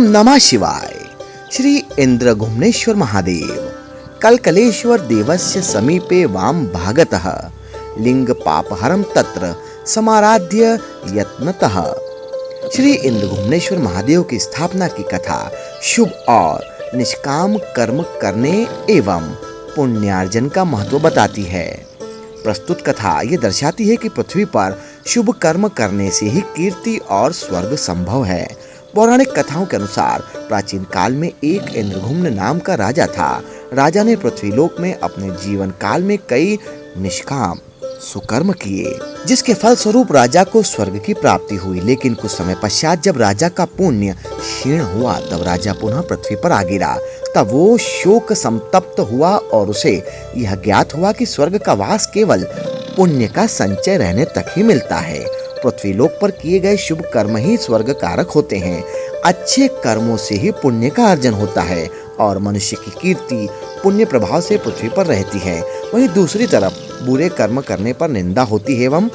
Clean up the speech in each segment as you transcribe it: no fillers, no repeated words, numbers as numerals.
नमः शिवाय। श्री इंद्रघुम्नेश्वर महादेव कलकलेश्वर देवस्य समीपे वाम भागतः लिंग पापहरम तत्र समाराध्य यत्नतः। श्री इंद्रघुम्नेश्वर महादेव की स्थापना की कथा शुभ और निष्काम कर्म करने एवं पुण्यार्जन का महत्व बताती है। प्रस्तुत कथा ये दर्शाती है कि पृथ्वी पर शुभ कर्म करने से ही कीर्ति और स्वर्ग संभव है। पौराणिक कथाओं के अनुसार प्राचीन काल में एक इंद्रघुम्न नाम का राजा था। राजा ने पृथ्वीलोक में अपने जीवन काल में कई निष्काम सुकर्म किए, जिसके फल स्वरूप राजा को स्वर्ग की प्राप्ति हुई। लेकिन कुछ समय पश्चात जब राजा का पुण्य क्षीण हुआ तब राजा पुनः पृथ्वी पर आ गिरा। तब वो शोक संतप्त हुआ और उसे यह ज्ञात हुआ कि स्वर्ग का वास केवल पुण्य का संचय रहने तक ही मिलता है। पृथ्वीलोक पर किए गए शुभ कर्म ही स्वर्ग कारक होते हैं। अच्छे कर्मों से ही पुण्य का अर्जन होता है और मनुष्य की कीर्ति पुण्य प्रभाव से पृथ्वी पर रहती है। वहीं दूसरी तरफ बुरे कर्म करने पर निंदा होती है एवं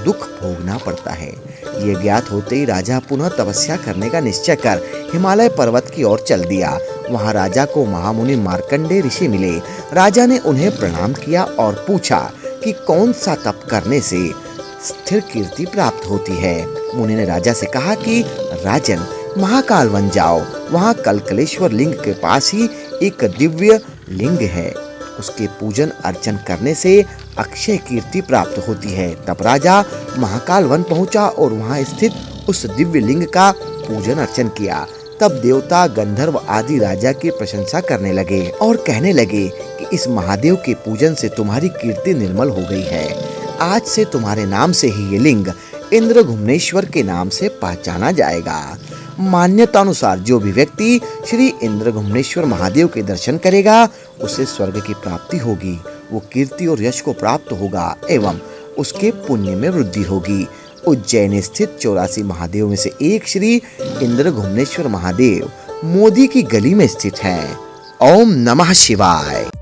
दुख भोगना पड़ता है। ये ज्ञात होते ही राजा पुनः तपस्या करने का निश्चय कर हिमालय पर्वत की ओर चल दिया। वहां राजा को महामुनि मार्कंडेय ऋषि मिले। राजा ने उन्हें प्रणाम किया और पूछा कि कौन सा तप करने से स्थिर कीर्ति प्राप्त होती है। मुनि ने राजा से कहा कि राजन, महाकाल वन जाओ, वहां कलकलेश्वर लिंग के पास ही एक दिव्य लिंग है। उसके पूजन अर्चन करने से अक्षय कीर्ति प्राप्त होती है। तब राजा महाकाल वन पहुंचा और वहां स्थित उस दिव्य लिंग का पूजन अर्चन किया। तब देवता, गंधर्व आदि राजा की प्रशंसा करने लगे और कहने लगे कि इस महादेव के पूजन से तुम्हारी कीर्ति निर्मल हो गई है। आज से तुम्हारे नाम से ही ये लिंग इंद्रघुम्नेश्वर के नाम से पहचाना जाएगा। मान्यता अनुसार जो भी व्यक्ति श्री इंद्रघुम्नेश्वर महादेव के दर्शन करेगा उसे स्वर्ग की प्राप्ति होगी, वो कीर्ति और यश को प्राप्त होगा एवं उसके पुण्य में वृद्धि होगी। उज्जैन स्थित 84 महादेव में से एक श्री इंद्रघुम्नेश्वर महादेव मोदी की गली में स्थित है। ओम नमः शिवाय।